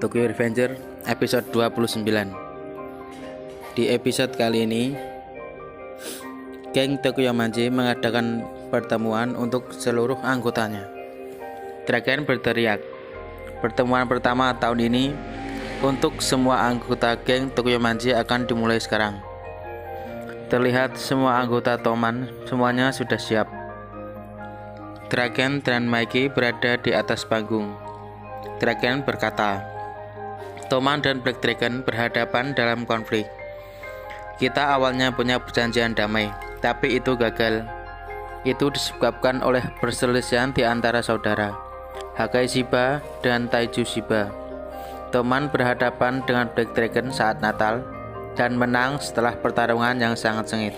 Tokyo Revenger episode 29. Di episode kali ini, geng Tokyomanji mengadakan pertemuan untuk seluruh anggotanya. Draken berteriak, pertemuan pertama tahun ini untuk semua anggota geng Tokyomanji akan dimulai sekarang. Terlihat semua anggota Toman semuanya sudah siap. Draken dan Mikey berada di atas panggung. Draken berkata, Toman dan Black Dragon berhadapan dalam konflik. Kita awalnya punya perjanjian damai, tapi itu gagal. Itu disebabkan oleh perselisihan di antara saudara, Hakai Shiba dan Taiju Shiba. Toman berhadapan dengan Black Dragon saat Natal dan menang setelah pertarungan yang sangat sengit.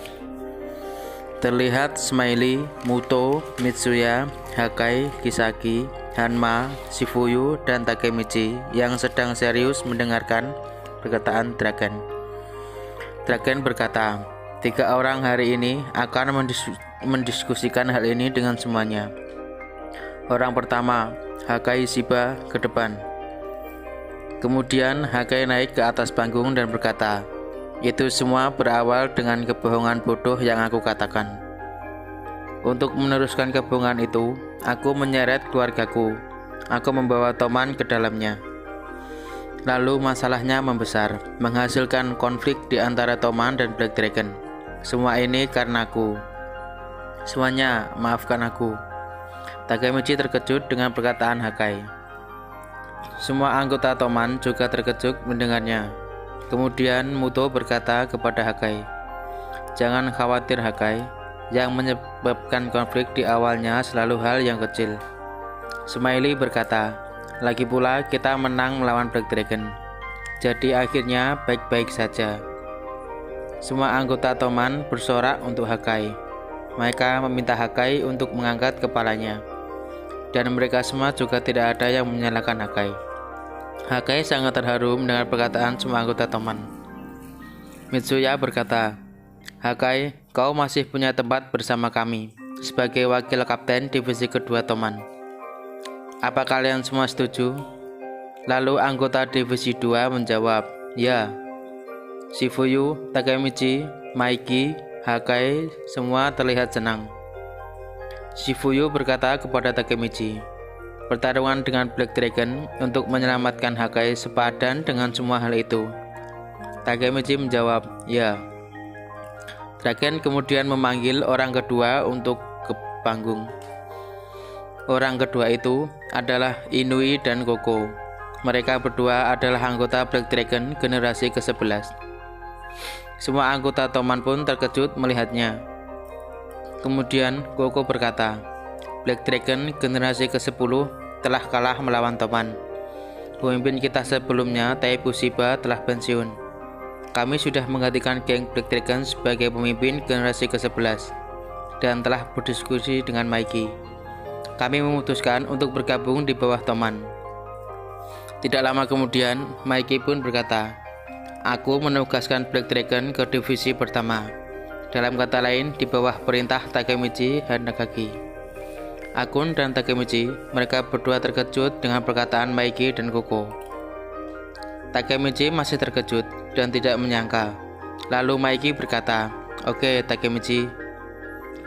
Terlihat Smiley, Muto, Mitsuya, Hakai, Kisaki, Hanma, Shifuyu, dan Takemichi yang sedang serius mendengarkan perkataan Draken. Draken berkata, 3 orang hari ini akan mendiskusikan hal ini dengan semuanya. Orang pertama, Hakai Shiba ke depan. Kemudian Hakai naik ke atas panggung dan berkata, itu semua berawal dengan kebohongan bodoh yang aku katakan. Untuk meneruskan kebohongan itu, aku menyeret keluargaku. Aku membawa Toman ke dalamnya. Lalu masalahnya membesar, menghasilkan konflik di antara Toman dan Black Dragon. Semua ini karena aku. Semuanya, maafkan aku. Takemichi terkejut dengan perkataan Hakai. Semua anggota Toman juga terkejut mendengarnya. Kemudian Muto berkata kepada Hakai, jangan khawatir Hakai, yang menyebabkan konflik di awalnya selalu hal yang kecil. Smiley berkata, lagi pula kita menang melawan Black Dragon, jadi akhirnya baik-baik saja. Semua anggota Toman bersorak untuk Hakai. Mereka meminta Hakai untuk mengangkat kepalanya, dan mereka semua juga tidak ada yang menyalahkan Hakai. Hakai sangat terharu mendengar perkataan semua anggota Toman. Mitsuya berkata, Hakai, kau masih punya tempat bersama kami sebagai wakil kapten divisi kedua Toman. Apa kalian semua setuju? Lalu anggota divisi 2 menjawab, ya. Shifuyu, Takemichi, Mikey, Hakai semua terlihat senang. Shifuyu berkata kepada Takemichi, pertarungan dengan Black Dragon untuk menyelamatkan Hakai sepadan dengan semua hal itu. Takemichi menjawab, ya. Draken kemudian memanggil orang kedua untuk ke panggung. Orang kedua itu adalah Inui dan Koko. Mereka berdua adalah anggota Black Dragon generasi ke-11. Semua anggota Toman pun terkejut melihatnya. Kemudian Koko berkata, Black Dragon generasi ke-10 telah kalah melawan Toman. Pemimpin kita sebelumnya, Taiju Shiba, telah pensiun. Kami sudah menggantikan geng Black Dragon sebagai pemimpin generasi ke-11 dan telah berdiskusi dengan Mikey. Kami memutuskan untuk bergabung di bawah Toman. Tidak lama kemudian, Mikey pun berkata, aku menugaskan Black Dragon ke divisi pertama. Dalam kata lain, di bawah perintah Takemichi Hanagaki. Akun dan Takemichi, mereka berdua terkejut dengan perkataan Mikey dan Koko. Takemichi masih terkejut dan tidak menyangka. Lalu Mikey berkata, oke, Takemichi.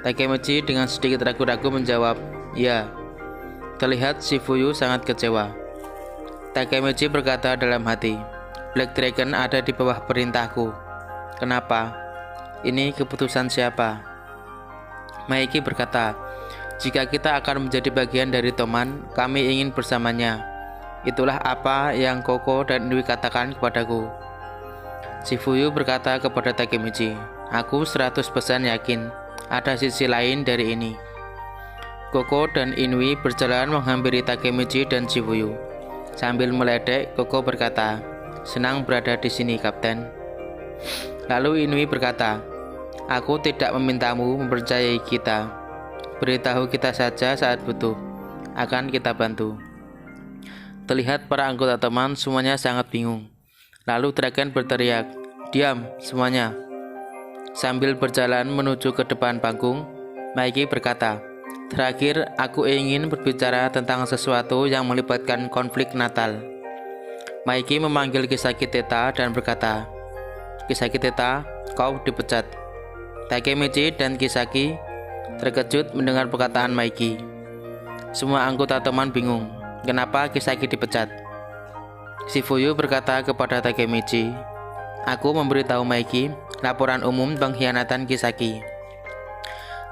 Takemichi dengan sedikit ragu-ragu menjawab, ya. Terlihat Shifuyu sangat kecewa. Takemichi berkata dalam hati, Black Dragon ada di bawah perintahku. Kenapa? Ini keputusan siapa? Mikey berkata, jika kita akan menjadi bagian dari Toman, kami ingin bersamanya. Itulah apa yang Koko dan Inui katakan kepadaku. Shifuyu berkata kepada Takemichi, aku 100% yakin ada sisi lain dari ini. Koko dan Inui berjalan menghampiri Takemichi dan Shifuyu. Sambil meledek, Koko berkata, senang berada di sini, Kapten. Lalu Inui berkata, aku tidak memintamu mempercayai kita. Beritahu kita saja saat butuh, akan kita bantu. Terlihat para anggota Toman semuanya sangat bingung. Lalu Draken berteriak, diam semuanya. Sambil berjalan menuju ke depan panggung, Mikey berkata, terakhir aku ingin berbicara tentang sesuatu yang melibatkan konflik Natal. Maiki memanggil Kisaki Teta dan berkata, "Kisaki Teta, kau dipecat." Takemichi dan Kisaki terkejut mendengar perkataan Maiki. Semua anggota teman bingung, kenapa Kisaki dipecat. Shifuyu berkata kepada Takemichi, "Aku memberitahu Maiki laporan umum pengkhianatan Kisaki.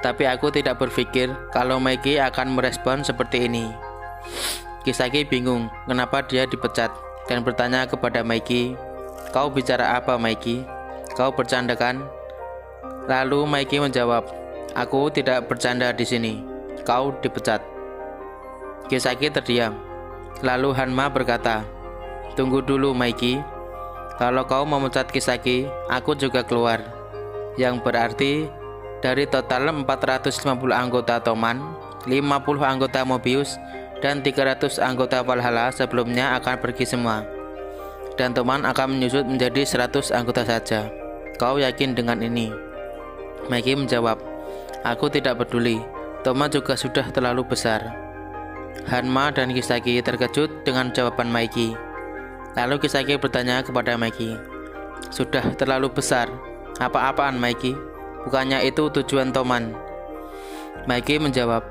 Tapi aku tidak berpikir kalau Maiki akan merespon seperti ini." Kisaki bingung kenapa dia dipecat dan bertanya kepada Maiki, "Kau bicara apa, Maiki? Kau bercanda kan?" Lalu Maiki menjawab, "Aku tidak bercanda di sini. Kau dipecat." Kisaki terdiam. Lalu Hanma berkata, "Tunggu dulu, Maiki. Kalau kau memecat Kisaki, aku juga keluar. Yang berarti dari total 450 anggota Toman, 50 anggota Mobius, dan 300 anggota Valhalla sebelumnya akan pergi semua. Dan Toman akan menyusut menjadi 100 anggota saja. Kau yakin dengan ini?" Maiki menjawab, "Aku tidak peduli. Toman juga sudah terlalu besar." Hanma dan Kisaki terkejut dengan jawaban Maiki. Lalu Kisaki bertanya kepada Maiki, "Sudah terlalu besar? Apa-apaan, Maiki? Bukannya itu tujuan Toman?" Maiki menjawab,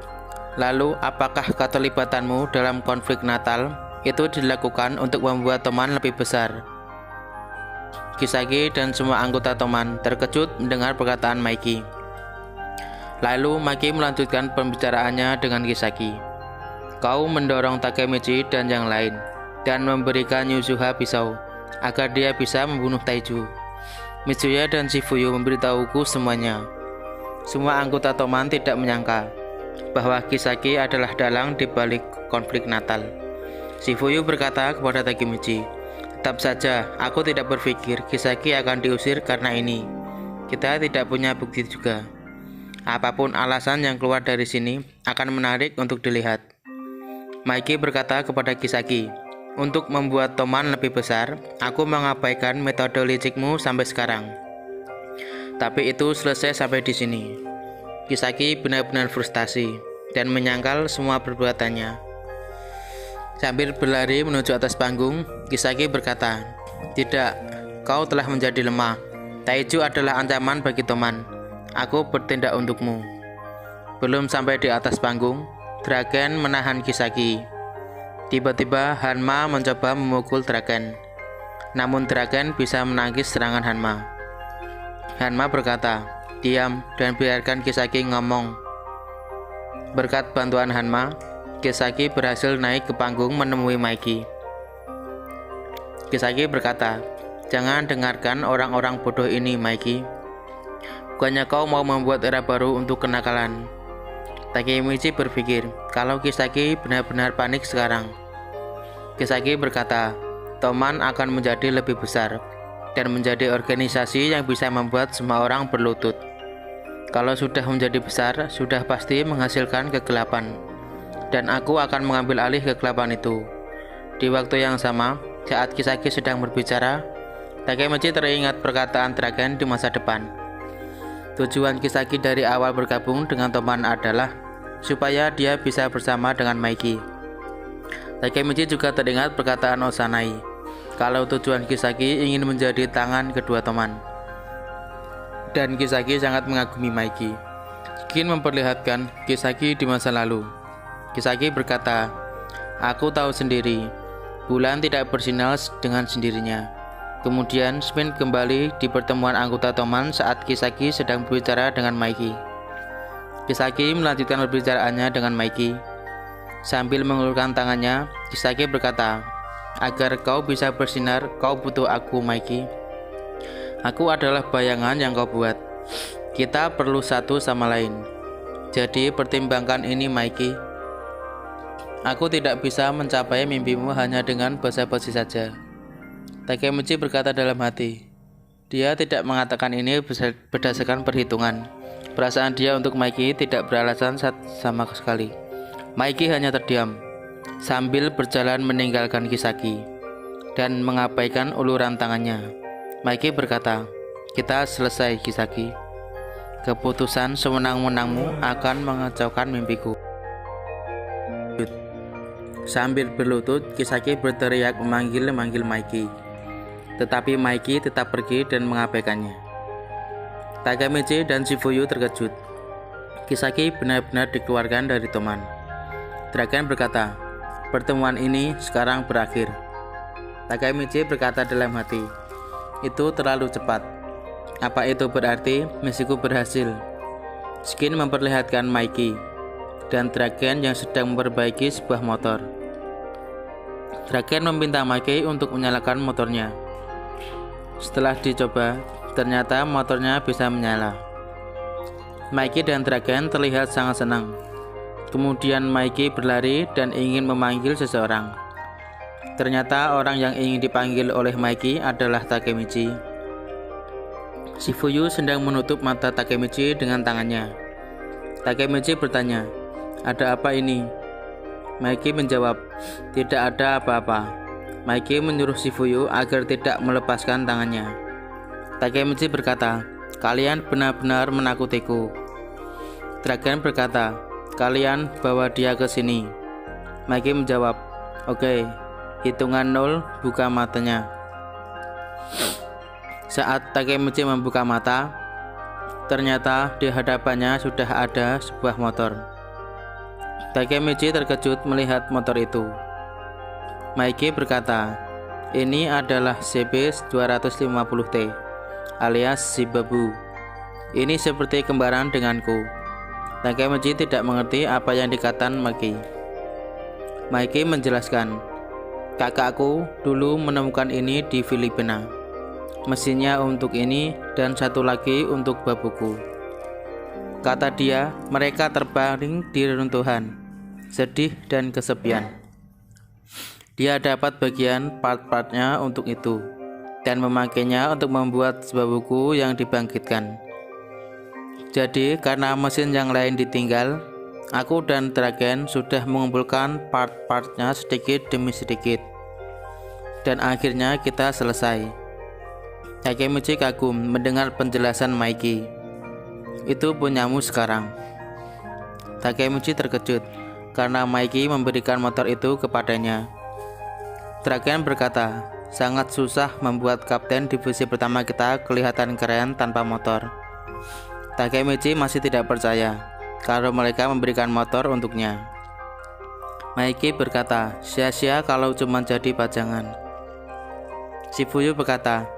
"Lalu apakah keterlibatanmu dalam konflik Natal itu dilakukan untuk membuat Toman lebih besar?" Kisaki dan semua anggota Toman terkejut mendengar perkataan Maiki. Lalu Maiki melanjutkan pembicaraannya dengan Kisaki. "Kau mendorong Takemichi dan yang lain dan memberikan Yuzuha pisau agar dia bisa membunuh Taiju. Mitsuya dan Shifuyu memberitahuku semuanya." Semua anggota Toman tidak menyangka bahwa Kisaki adalah dalang di balik konflik Natal. Shifuyu berkata kepada Takemichi, "Tetap saja, aku tidak berpikir Kisaki akan diusir karena ini. Kita tidak punya bukti juga. Apapun alasan yang keluar dari sini akan menarik untuk dilihat." Maiki berkata kepada Kisaki, "Untuk membuat Toman lebih besar, aku mengabaikan metode licikmu sampai sekarang. Tapi itu selesai sampai di sini." Kisaki benar-benar frustasi dan menyangkal semua perbuatannya. Sambil berlari menuju atas panggung, Kisaki berkata, "Tidak, kau telah menjadi lemah. Taiju adalah ancaman bagi Toman. Aku bertindak untukmu." Belum sampai di atas panggung, Draken menahan Kisaki. Tiba-tiba Hanma mencoba memukul Draken. Namun Draken bisa menangkis serangan Hanma. Hanma berkata, "Diam dan biarkan Kisaki ngomong." Berkat bantuan Hanma, Kisaki berhasil naik ke panggung menemui Maiki. Kisaki berkata, "Jangan dengarkan orang-orang bodoh ini, Maiki. Bukannya kau mau membuat era baru untuk kenakalan?" Takemichi berpikir kalau Kisaki benar-benar panik sekarang. Kisaki berkata, "Toman akan menjadi lebih besar dan menjadi organisasi yang bisa membuat semua orang berlutut. Kalau sudah menjadi besar, sudah pasti menghasilkan kegelapan. Dan aku akan mengambil alih kegelapan itu." Di waktu yang sama, saat Kisaki sedang berbicara, Takemichi teringat perkataan Draken di masa depan. Tujuan Kisaki dari awal bergabung dengan Toman adalah supaya dia bisa bersama dengan Maiki. Takemichi juga teringat perkataan Osanai, kalau tujuan Kisaki ingin menjadi tangan kedua Toman. Dan Kisaki sangat mengagumi Maiki, ingin memperlihatkan Kisaki di masa lalu. Kisaki berkata, "Aku tahu sendiri, bulan tidak bersinar dengan sendirinya." Kemudian Spin kembali di pertemuan anggota Toman saat Kisaki sedang berbicara dengan Maiki. Kisaki melanjutkan perbicaraannya dengan Maiki. Sambil mengulurkan tangannya, Kisaki berkata, "Agar kau bisa bersinar, kau butuh aku, Maiki. Aku adalah bayangan yang kau buat. Kita perlu satu sama lain. Jadi pertimbangkan ini, Maiki. Aku tidak bisa mencapai mimpimu hanya dengan basa-basi saja." Takemichi berkata dalam hati. Dia tidak mengatakan ini berdasarkan perhitungan. Perasaan dia untuk Maiki tidak beralasan sama sekali. Maiki hanya terdiam, sambil berjalan meninggalkan Kisaki, dan mengabaikan uluran tangannya. Maiki berkata, "Kita selesai, Kisaki. Keputusan sewenang-wenangmu akan mengacaukan mimpiku." Sambil berlutut, Kisaki berteriak memanggil Maiki. Tetapi Maiki tetap pergi dan mengabaikannya. Takemichi dan Shifuyu terkejut. Kisaki benar-benar dikeluarkan dari Toman. Draken berkata, pertemuan ini sekarang berakhir. Takemichi berkata dalam hati, itu terlalu cepat. Apa itu berarti misiku berhasil? Skin memperlihatkan Maiki dan Draken yang sedang memperbaiki sebuah motor. Draken meminta Maiki untuk menyalakan motornya. Setelah dicoba, ternyata motornya bisa menyala. Maiki dan Draken terlihat sangat senang. Kemudian Maiki berlari dan ingin memanggil seseorang. Ternyata orang yang ingin dipanggil oleh Maiki adalah Takemichi. Shifuyu sedang menutup mata Takemichi dengan tangannya. Takemichi bertanya, ada apa ini? Maiki menjawab, tidak ada apa-apa. Maiki menyuruh Shifuyu agar tidak melepaskan tangannya. Takemichi berkata, kalian benar-benar menakutiku. Draken berkata, kalian bawa dia ke sini. Maiki menjawab, oke. Hitungan 0, buka matanya. Saat Takemichi membuka mata, ternyata di hadapannya sudah ada sebuah motor. Takemichi terkejut melihat motor itu. Maiki berkata, ini adalah CB250T alias Shibabu. Ini seperti kembaran denganku. Takemichi tidak mengerti apa yang dikatakan Maiki. Maiki menjelaskan, kakakku dulu menemukan ini di Filipina. Mesinnya untuk ini dan satu lagi untuk babuku. Kata dia, mereka terbaring di reruntuhan, sedih dan kesepian. Dia dapat bagian part-partnya untuk itu dan memakainya untuk membuat sebuah buku yang dibangkitkan. Jadi karena mesin yang lain ditinggal, aku dan Draken sudah mengumpulkan part-partnya sedikit demi sedikit. Dan akhirnya kita selesai. Takemichi kagum mendengar penjelasan Maiki. Itu punyamu sekarang. Takemichi terkejut karena Maiki memberikan motor itu kepadanya. Draken berkata, sangat susah membuat kapten divisi pertama kita kelihatan keren tanpa motor. Takemichi masih tidak percaya kalau mereka memberikan motor untuknya. Maiki berkata, sia-sia kalau cuma jadi pajangan. Shifuyu berkata,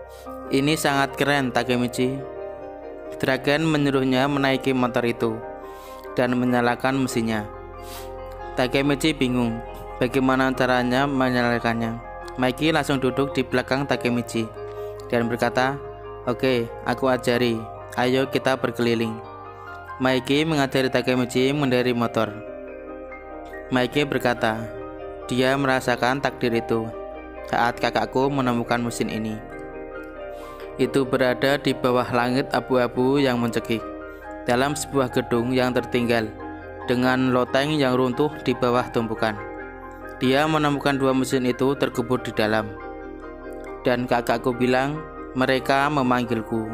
ini sangat keren Takemichi. Draken menyuruhnya menaiki motor itu dan menyalakan mesinnya. Takemichi bingung bagaimana caranya menyalakannya. Maiki langsung duduk di belakang Takemichi dan berkata, oke, aku ajari. Ayo kita berkeliling. Maiki mengajari Takemichi mengendarai motor. Maiki berkata, dia merasakan takdir itu saat kakakku menemukan mesin ini. Itu berada di bawah langit abu-abu yang mencekik, dalam sebuah gedung yang tertinggal, dengan loteng yang runtuh di bawah tumpukan. Dia menemukan dua mesin itu terkubur di dalam. Dan kakakku bilang, mereka memanggilku.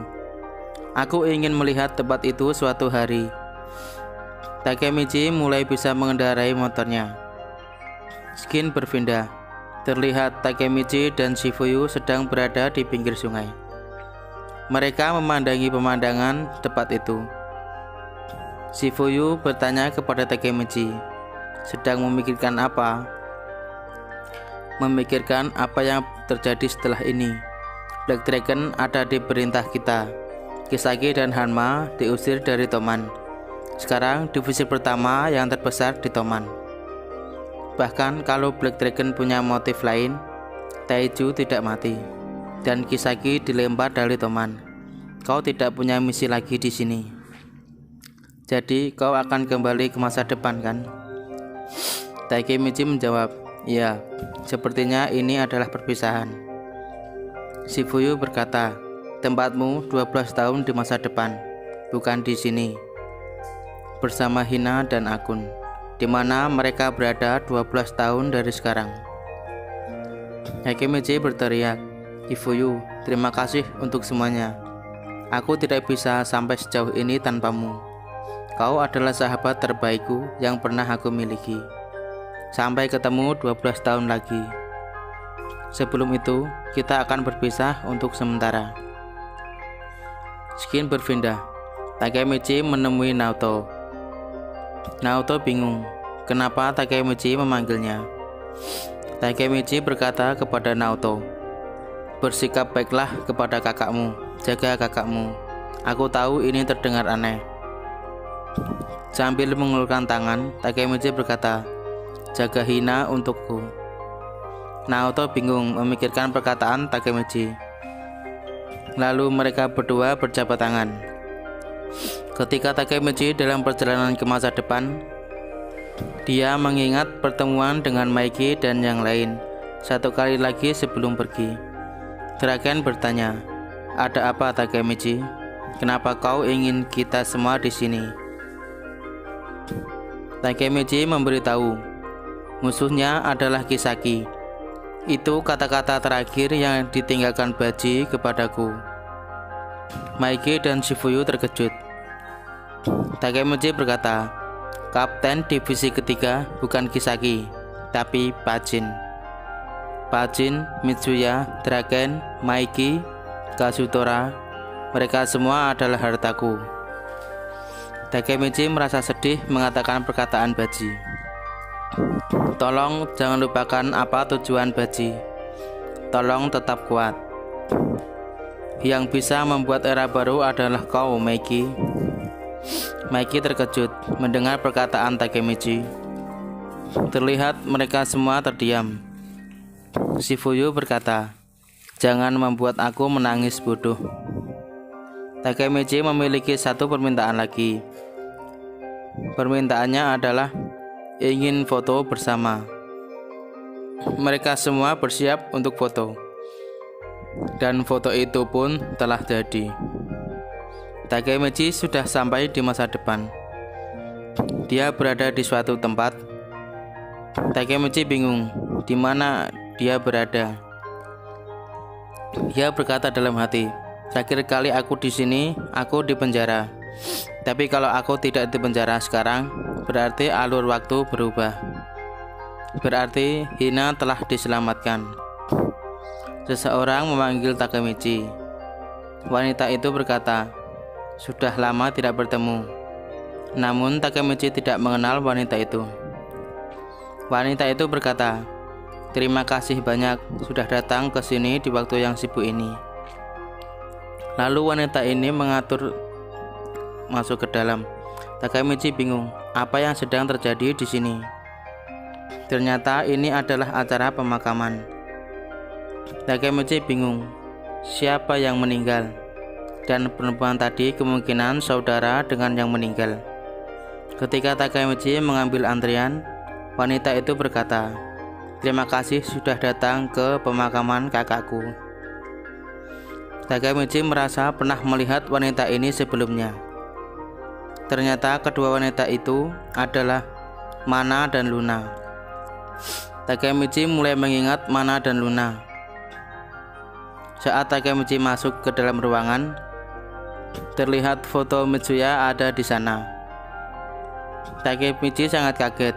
Aku ingin melihat tempat itu suatu hari. Takemichi mulai bisa mengendarai motornya. Skin berpindah. Terlihat Takemichi dan Shifuyu sedang berada di pinggir sungai. Mereka memandangi pemandangan tempat itu. Shifuyu bertanya kepada Takemichi, sedang memikirkan apa? Memikirkan apa yang terjadi setelah ini. Black Dragon ada di perintah kita. Kisaki dan Hanma diusir dari Toman. Sekarang divisi pertama yang terbesar di Toman. Bahkan kalau Black Dragon punya motif lain, Taiju tidak mati dan Kisaki dilempar dari Toman. Kau tidak punya misi lagi di sini. Jadi kau akan kembali ke masa depan kan? Takemichi menjawab, ya, sepertinya ini adalah perpisahan. Shifuyu berkata, tempatmu 12 tahun di masa depan, bukan di sini. Bersama Hina dan Akun, di mana mereka berada 12 tahun dari sekarang. Takemichi berteriak, Shifuyu, terima kasih untuk semuanya. Aku tidak bisa sampai sejauh ini tanpamu. Kau adalah sahabat terbaikku yang pernah aku miliki. Sampai ketemu 12 tahun lagi. Sebelum itu, kita akan berpisah untuk sementara. Skin berpindah. Takemichi menemui Naoto. Naoto bingung, kenapa Takemichi memanggilnya. Takemichi berkata kepada Naoto, "Bersikap baiklah kepada kakakmu, jaga kakakmu. Aku tahu ini terdengar aneh." Sambil mengulurkan tangan, Takemichi berkata, "Jaga Hina untukku." Naoto bingung memikirkan perkataan Takemichi. Lalu mereka berdua berjabat tangan. Ketika Takemichi dalam perjalanan ke masa depan, dia mengingat pertemuan dengan Maiki dan yang lain satu kali lagi sebelum pergi. Draken bertanya, "Ada apa, Takemichi? Kenapa kau ingin kita semua di sini?" Takemichi memberitahu, musuhnya adalah Kisaki. Itu kata-kata terakhir yang ditinggalkan Baji kepadaku. Maiki dan Shifuyu terkejut. Takemichi berkata, "Kapten divisi ketiga bukan Kisaki, tapi Pajin. Pajin, Mitsuya, Draken, Maiki, Kazutora, mereka semua adalah hartaku." Takemichi merasa sedih mengatakan perkataan Baji. "Tolong jangan lupakan apa tujuan Baji. Tolong tetap kuat. Yang bisa membuat era baru adalah kau, Maiki." Maiki terkejut mendengar perkataan Takemichi. Terlihat mereka semua terdiam. Shifuyu berkata, "Jangan membuat aku menangis bodoh." Takemichi memiliki satu permintaan lagi. Permintaannya adalah ingin foto bersama. Mereka semua bersiap untuk foto, dan foto itu pun telah jadi. Takemichi sudah sampai di masa depan. Dia berada di suatu tempat. Takemichi bingung di mana dia berada. Dia berkata dalam hati, "Terakhir kali aku di sini, aku di penjara. Tapi kalau aku tidak di penjara sekarang, berarti alur waktu berubah. Berarti Hina telah diselamatkan." Seseorang memanggil Takemichi. Wanita itu berkata, "Sudah lama tidak bertemu." Namun Takemichi tidak mengenal wanita itu. Wanita itu berkata, "Terima kasih banyak sudah datang ke sini di waktu yang sibuk ini." Lalu wanita ini mengatur masuk ke dalam. Takemichi bingung, apa yang sedang terjadi di sini. Ternyata ini adalah acara pemakaman. Takemichi bingung, siapa yang meninggal? Dan perempuan tadi kemungkinan saudara dengan yang meninggal. Ketika Takemichi mengambil antrian, wanita itu berkata, "Terima kasih sudah datang ke pemakaman kakakku." Takemichi merasa pernah melihat wanita ini sebelumnya. Ternyata kedua wanita itu adalah Mana dan Luna. Takemichi mulai mengingat Mana dan Luna. Saat Takemichi masuk ke dalam ruangan, terlihat foto Mitsuya ada di sana. Takemichi sangat kaget.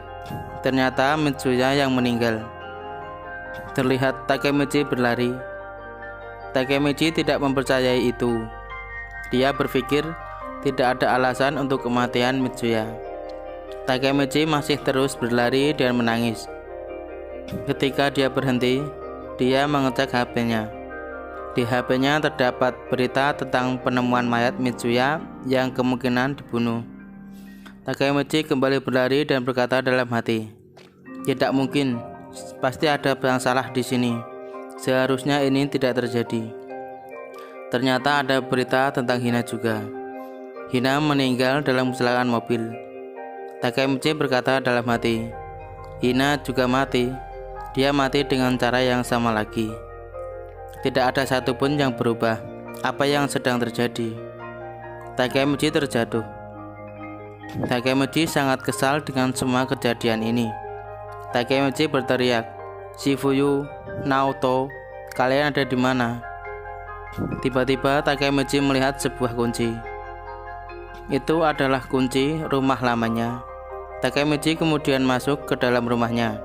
Ternyata Mitsuya yang meninggal. Terlihat Takemichi berlari. Takemichi tidak mempercayai itu. Dia berpikir tidak ada alasan untuk kematian Mitsuya. Takemichi masih terus berlari dan menangis. Ketika dia berhenti, dia mengecek HP-nya. Di HP-nya terdapat berita tentang penemuan mayat Mitsuya yang kemungkinan dibunuh. Takemichi kembali berlari dan berkata dalam hati, "Tidak mungkin, pasti ada yang salah di sini. Seharusnya ini tidak terjadi." Ternyata ada berita tentang Hina juga. Hina meninggal dalam kecelakaan mobil. Takemichi berkata dalam hati, "Hina juga mati. Dia mati dengan cara yang sama lagi. Tidak ada satupun yang berubah. Apa yang sedang terjadi?" Takemichi terjatuh. Takemichi sangat kesal dengan semua kejadian ini. Takemichi berteriak, "Shifuyu, Naoto, kalian ada di mana?" Tiba-tiba Takemichi melihat sebuah kunci. Itu adalah kunci rumah lamanya. Takemichi kemudian masuk ke dalam rumahnya.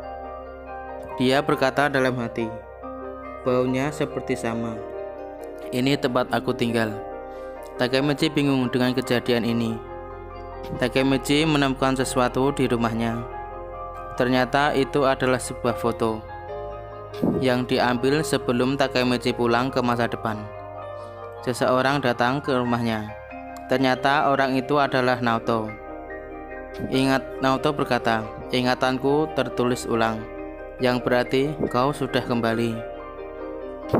Dia berkata dalam hati, baunya seperti sama. Ini tempat aku tinggal. Takemichi bingung dengan kejadian ini. Takemichi menemukan sesuatu di rumahnya. Ternyata itu adalah sebuah foto yang diambil sebelum Takemichi pulang ke masa depan. Seseorang datang ke rumahnya. Ternyata orang itu adalah Naoto. Naoto berkata, ingatanku tertulis ulang, yang berarti kau sudah kembali.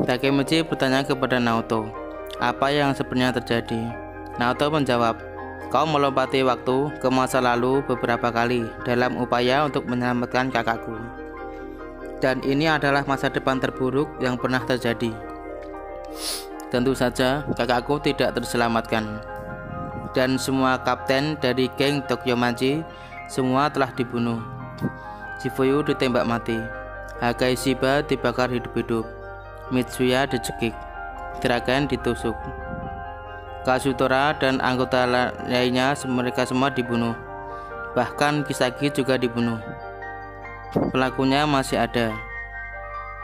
Takemichi bertanya kepada Naoto, apa yang sebenarnya terjadi? Naoto menjawab, kau melompati waktu ke masa lalu beberapa kali dalam upaya untuk menyelamatkan kakakku. Dan ini adalah masa depan terburuk yang pernah terjadi. Tentu saja kakakku tidak terselamatkan. Dan semua kapten dari geng Tokyomanji semua telah dibunuh. Shifuyu ditembak mati. Hakai Shiba dibakar hidup-hidup. Mitsuya dicekik. Draken ditusuk. Kazutora dan anggota lainnya mereka semua dibunuh. Bahkan Kisagi juga dibunuh. Pelakunya masih ada.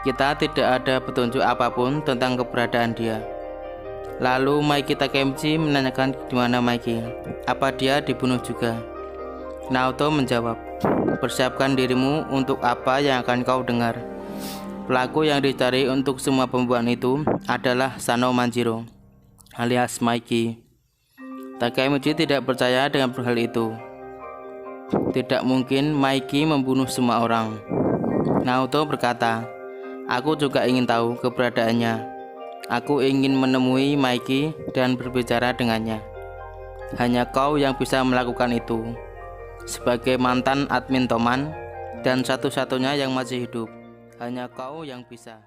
Kita tidak ada petunjuk apapun tentang keberadaan dia. Lalu Maiki Takemichi menanyakan di mana Maiki. Apa dia dibunuh juga? Naoto menjawab, persiapkan dirimu untuk apa yang akan kau dengar. Pelaku yang dicari untuk semua pembunuhan itu adalah Sano Manjiro, alias Maiki. Takemichi tidak percaya dengan hal itu. Tidak mungkin Maiki membunuh semua orang. Naoto berkata, aku juga ingin tahu keberadaannya. Aku ingin menemui Maiki dan berbicara dengannya. Hanya kau yang bisa melakukan itu. Sebagai mantan admin Toman dan satu-satunya yang masih hidup, hanya kau yang bisa.